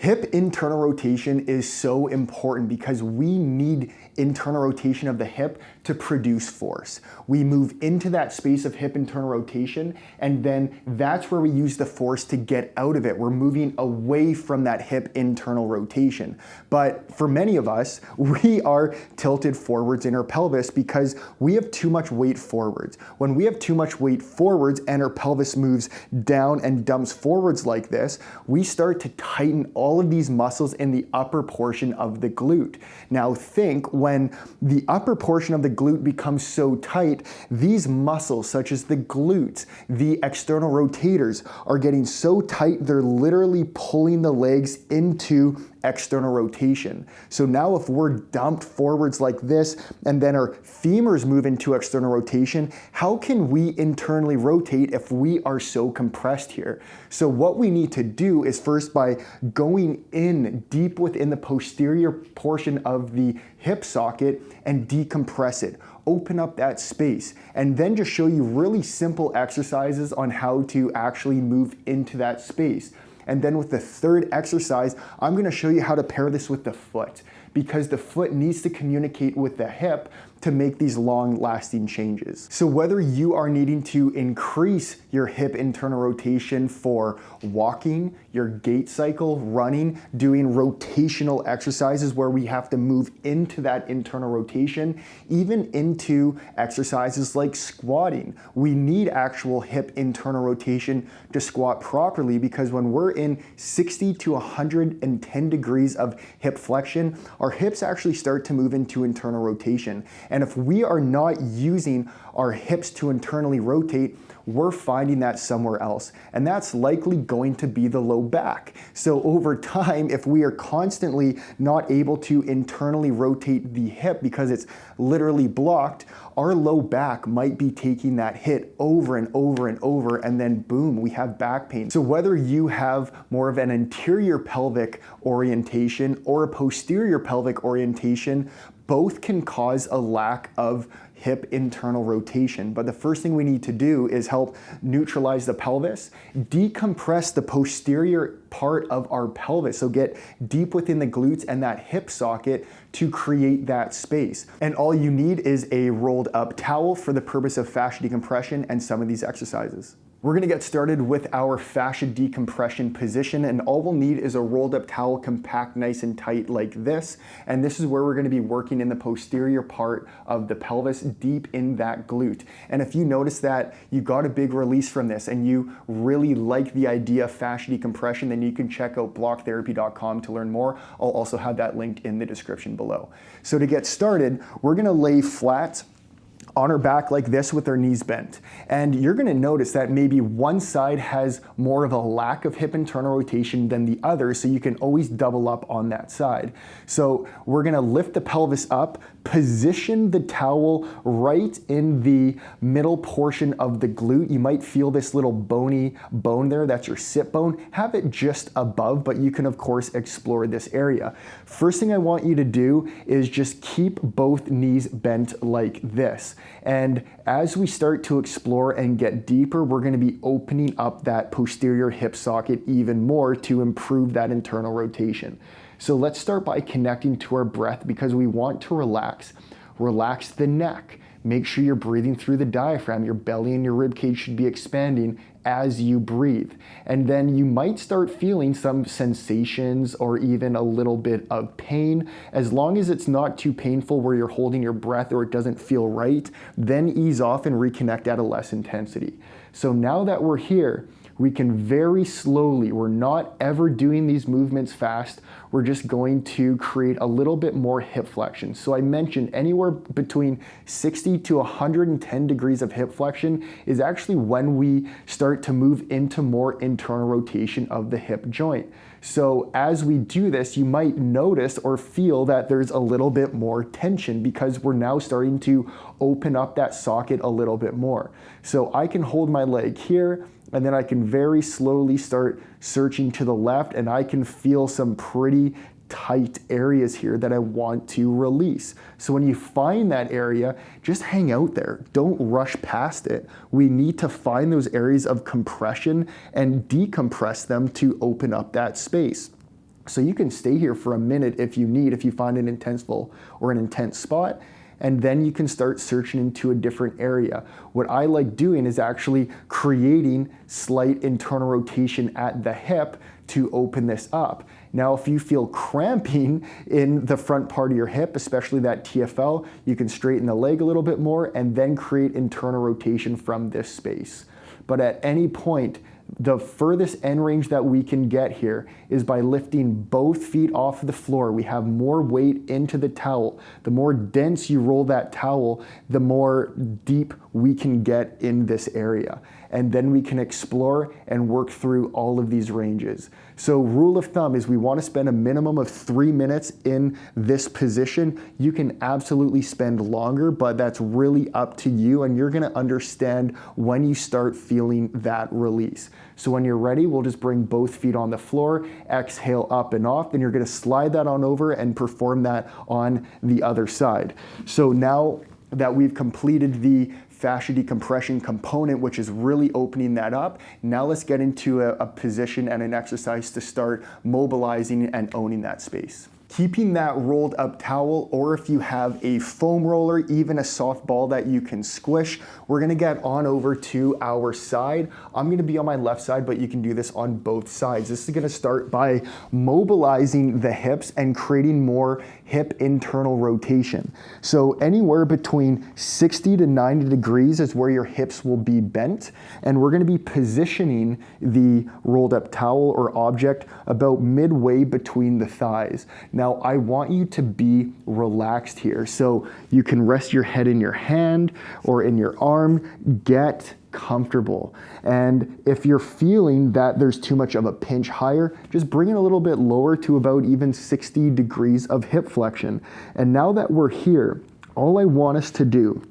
Hip internal rotation is so important because we need internal rotation of the hip to produce force. We move into that space of hip internal rotation, and then that's where we use the force to get out of it. We're moving away from that hip internal rotation. But for many of us, we are tilted forwards in our pelvis because we have too much weight forwards. When we have too much weight forwards and our pelvis moves down and dumps forwards like this, we start to tighten all of these muscles in the upper portion of the glute. Now think, when the upper portion of the glute becomes so tight, these muscles such as the glutes, the external rotators, are getting so tight they're literally pulling the legs into external rotation. So now if we're dumped forwards like this and then our femurs move into external rotation, how can we internally rotate if we are so compressed here? So what we need to do is first, by going in deep within the posterior portion of the hip socket and decompress it, open up that space, and then just show you really simple exercises on how to actually move into that space. And then with the third exercise, I'm gonna show you how to pair this with the foot, because the foot needs to communicate with the hip to make these long-lasting changes. So whether you are needing to increase your hip internal rotation for walking, your gait cycle, running, doing rotational exercises where we have to move into that internal rotation, even into exercises like squatting, we need actual hip internal rotation to squat properly, because when we're in 60 to 110 degrees of hip flexion, our hips actually start to move into internal rotation. And if we are not using our hips to internally rotate, we're finding that somewhere else. And that's likely going to be the low back. So over time, if we are constantly not able to internally rotate the hip because it's literally blocked, our low back might be taking that hit over and over and over, and then boom, we have back pain. So whether you have more of an anterior pelvic orientation or a posterior pelvic orientation, both can cause a lack of hip internal rotation. But the first thing we need to do is help neutralize the pelvis, decompress the posterior part of our pelvis, so get deep within the glutes and that hip socket to create that space. And all you need is a rolled up towel for the purpose of fascia decompression and some of these exercises. We're gonna get started with our fascia decompression position, and all we'll need is a rolled up towel, compact, nice and tight like this. And this is where we're gonna be working in the posterior part of the pelvis, deep in that glute. And if you notice that you got a big release from this and you really like the idea of fascia decompression, then you can check out blocktherapy.com to learn more. I'll also have that linked in the description below. So to get started, we're gonna lay flat on our back like this with our knees bent. And you're gonna notice that maybe one side has more of a lack of hip internal rotation than the other, so you can always double up on that side. So we're gonna lift the pelvis up, position the towel right in the middle portion of the glute. You might feel this little bony bone there, that's your sit bone. Have it just above, but you can of course explore this area. First thing I want you to do is just keep both knees bent like this. And as we start to explore and get deeper, we're going to be opening up that posterior hip socket even more to improve that internal rotation. So let's start by connecting to our breath, because we want to relax. Relax the neck. Make sure you're breathing through the diaphragm. Your belly and your rib cage should be expanding as you breathe. And then you might start feeling some sensations or even a little bit of pain. As long as it's not too painful where you're holding your breath or it doesn't feel right, then ease off and reconnect at a less intensity. So now that we're here, we can very slowly, we're not ever doing these movements fast, we're just going to create a little bit more hip flexion. So I mentioned anywhere between 60 to 110 degrees of hip flexion is actually when we start to move into more internal rotation of the hip joint. So as we do this, you might notice or feel that there's a little bit more tension because we're now starting to open up that socket a little bit more. So I can hold my leg here, and then I can very slowly start searching to the left, and I can feel some pretty tight areas here that I want to release. So when you find that area, just hang out there. Don't rush past it. We need to find those areas of compression and decompress them to open up that space. So you can stay here for a minute if you need, if you find an intenseful or an intense spot, and then you can start searching into a different area. What I like doing is actually creating slight internal rotation at the hip to open this up. Now, if you feel cramping in the front part of your hip, especially that TFL, you can straighten the leg a little bit more and then create internal rotation from this space. But at any point, the furthest end range that we can get here is by lifting both feet off of the floor. We have more weight into the towel. The more dense you roll that towel, the more deep we can get in this area. And then we can explore and work through all of these ranges. So rule of thumb is we want to spend a minimum of 3 minutes in this position. You can absolutely spend longer, but that's really up to you, and you're going to understand when you start feeling that release. So when you're ready, we'll just bring both feet on the floor, exhale up and off, then you're going to slide that on over and perform that on the other side. So now that we've completed the fascia decompression component, which is really opening that up, now let's get into a position and an exercise to start mobilizing and owning that space. Keeping that rolled up towel, or if you have a foam roller, even a soft ball that you can squish, we're gonna get on over to our side. I'm gonna be on my left side, but you can do this on both sides. This is gonna start by mobilizing the hips and creating more hip internal rotation. So anywhere between 60 to 90 degrees is where your hips will be bent, and we're gonna be positioning the rolled up towel or object about midway between the thighs. Now, I want you to be relaxed here. So you can rest your head in your hand or in your arm, get comfortable. And if you're feeling that there's too much of a pinch higher, just bring it a little bit lower to about even 60 degrees of hip flexion. And now that we're here, all I want us to do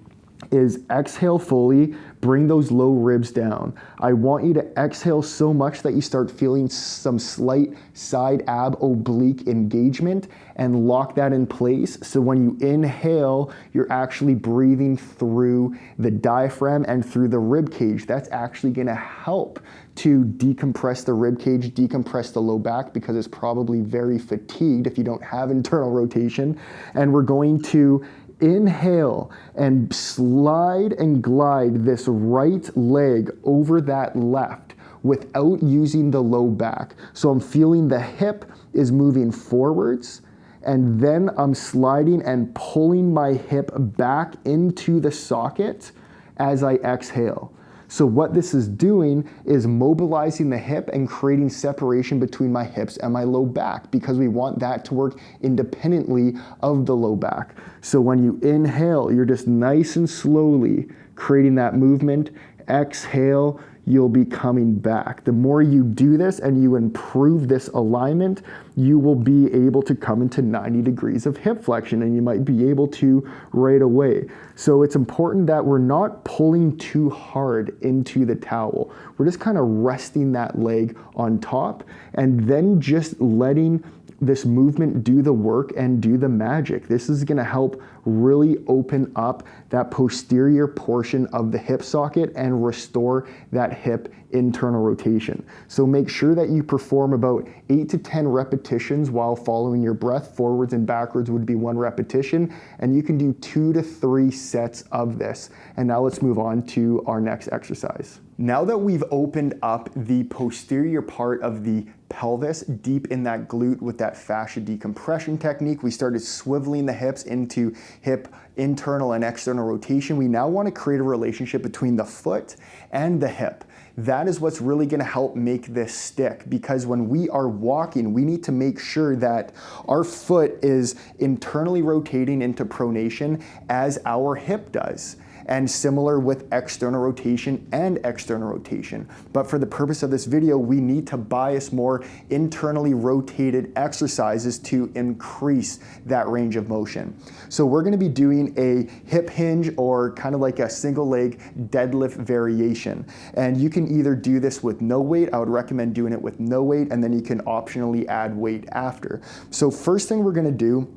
is exhale fully, bring those low ribs down. I want you to exhale so much that you start feeling some slight side ab oblique engagement and lock that in place. So when you inhale, you're actually breathing through the diaphragm and through the rib cage. That's actually gonna help to decompress the rib cage, decompress the low back, because it's probably very fatigued if you don't have internal rotation. And we're going to inhale and slide and glide this right leg over that left without using the low back. So I'm feeling the hip is moving forwards, and then I'm sliding and pulling my hip back into the socket as I exhale. So what this is doing is mobilizing the hip and creating separation between my hips and my low back, because we want that to work independently of the low back. So when you inhale, you're just nice and slowly creating that movement. Exhale, you'll be coming back. The more you do this and you improve this alignment, you will be able to come into 90 degrees of hip flexion, and you might be able to right away. So it's important that we're not pulling too hard into the towel. We're just kind of resting that leg on top and then just letting this movement do the work and do the magic. This is gonna help really open up that posterior portion of the hip socket and restore that hip internal rotation. So make sure that you perform about 8 to 10 repetitions while following your breath. Forwards and backwards would be 1 repetition, and you can do 2 to 3 sets of this. And now let's move on to our next exercise. Now that we've opened up the posterior part of the pelvis deep in that glute with that fascia decompression technique, we started swiveling the hips into hip internal and external rotation. We now want to create a relationship between the foot and the hip. That is what's really going to help make this stick, because when we are walking, we need to make sure that our foot is internally rotating into pronation as our hip does. And similar with external rotation and external rotation. But for the purpose of this video, we need to bias more internally rotated exercises to increase that range of motion. So we're gonna be doing a hip hinge, or kind of like a single leg deadlift variation. And you can either do this with no weight. I would recommend doing it with no weight, and then you can optionally add weight after. So first thing we're gonna do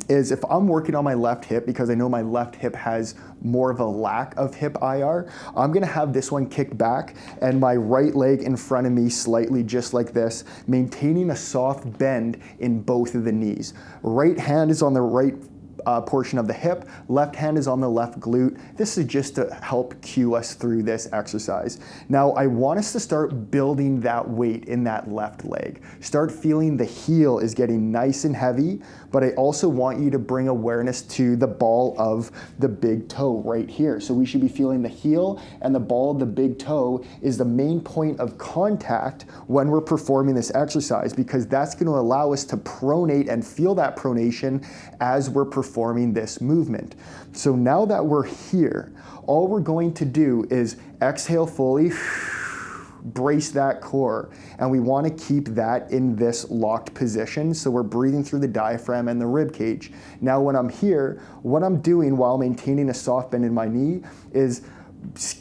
is if I'm working on my left hip, because I know my left hip has more of a lack of hip IR, I'm gonna have this one kicked back and my right leg in front of me slightly just like this, maintaining a soft bend in both of the knees. Right hand is on the right portion of the hip, left hand is on the left glute. This is just to help cue us through this exercise. Now, I want us to start building that weight in that left leg. Start feeling the heel is getting nice and heavy, but I also want you to bring awareness to the ball of the big toe right here. So we should be feeling the heel, and the ball of the big toe is the main point of contact when we're performing this exercise, because that's going to allow us to pronate and feel that pronation as we're performing this movement. So now that we're here, all we're going to do is exhale fully, brace that core, and we want to keep that in this locked position, so we're breathing through the diaphragm and the rib cage. Now when I'm here, what I'm doing while maintaining a soft bend in my knee is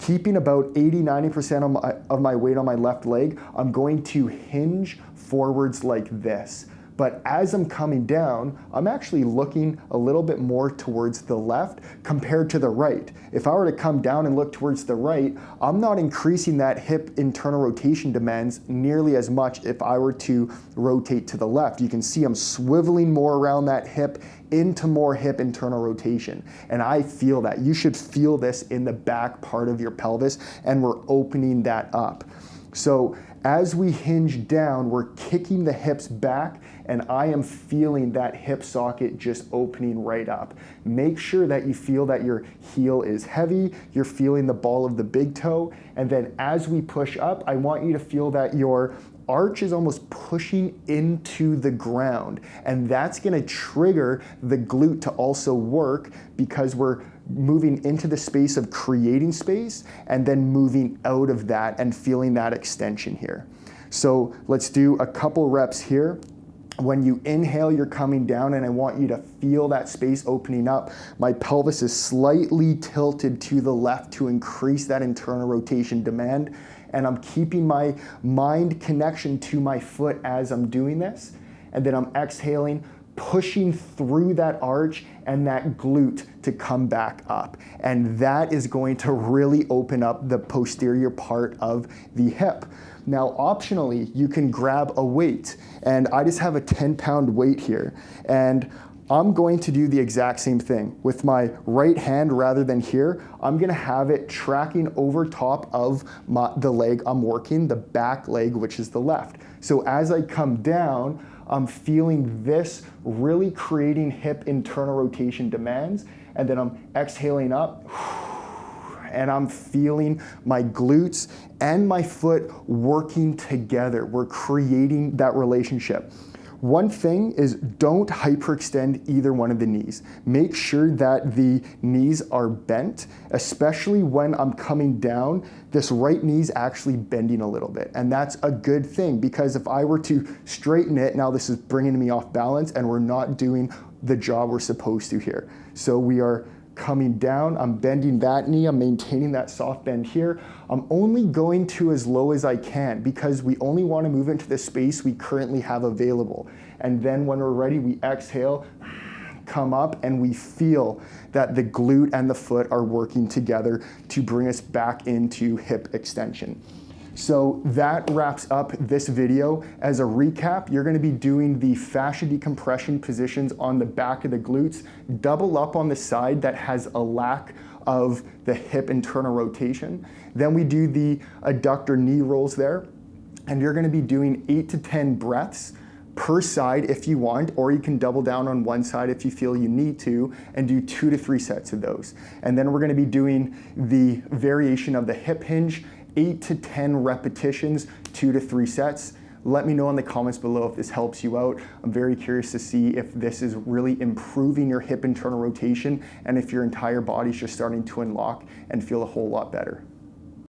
keeping about 80-90% of my weight on my left leg. I'm going to hinge forwards like this. But as I'm coming down, I'm actually looking a little bit more towards the left compared to the right. If I were to come down and look towards the right, I'm not increasing that hip internal rotation demands nearly as much if I were to rotate to the left. You can see I'm swiveling more around that hip into more hip internal rotation. And I feel that. You should feel this in the back part of your pelvis, and we're opening that up. So as we hinge down, we're kicking the hips back, and I am feeling that hip socket just opening right up. Make sure that you feel that your heel is heavy, you're feeling the ball of the big toe, and then as we push up, I want you to feel that your arch is almost pushing into the ground, and that's gonna trigger the glute to also work, because we're moving into the space of creating space and then moving out of that and feeling that extension here. So let's do a couple reps here. When you inhale, you're coming down, and I want you to feel that space opening up. My pelvis is slightly tilted to the left to increase that internal rotation demand, and I'm keeping my mind connection to my foot as I'm doing this, and then I'm exhaling, pushing through that arch and that glute to come back up. And that is going to really open up the posterior part of the hip. Now, optionally, you can grab a weight, and I just have a 10-pound weight here, and I'm going to do the exact same thing. With my right hand, rather than here, I'm gonna have it tracking over top of the leg I'm working, the back leg, which is the left. So as I come down, I'm feeling this really creating hip internal rotation demands, and then I'm exhaling up, and I'm feeling my glutes and my foot working together. We're creating that relationship. One thing is, don't hyperextend either one of the knees. Make sure that the knees are bent, especially when I'm coming down. This right knee's actually bending a little bit, and that's a good thing, because if I were to straighten it, now this is bringing me off balance, and we're not doing the job we're supposed to here. So we are coming down, I'm bending that knee, I'm maintaining that soft bend here. I'm only going to as low as I can, because we only want to move into the space we currently have available. And then when we're ready, we exhale, come up, and we feel that the glute and the foot are working together to bring us back into hip extension. So that wraps up this video. As a recap, you're gonna be doing the fascia decompression positions on the back of the glutes, double up on the side that has a lack of the hip internal rotation. Then we do the adductor knee rolls there, and you're gonna be doing 8 to 10 breaths per side if you want, or you can double down on one side if you feel you need to, and do 2 to 3 sets of those. And then we're gonna be doing the variation of the hip hinge, 8 to 10 repetitions, 2 to 3 sets. Let me know in the comments below if this helps you out. I'm very curious to see if this is really improving your hip internal rotation, and if your entire body's just starting to unlock and feel a whole lot better.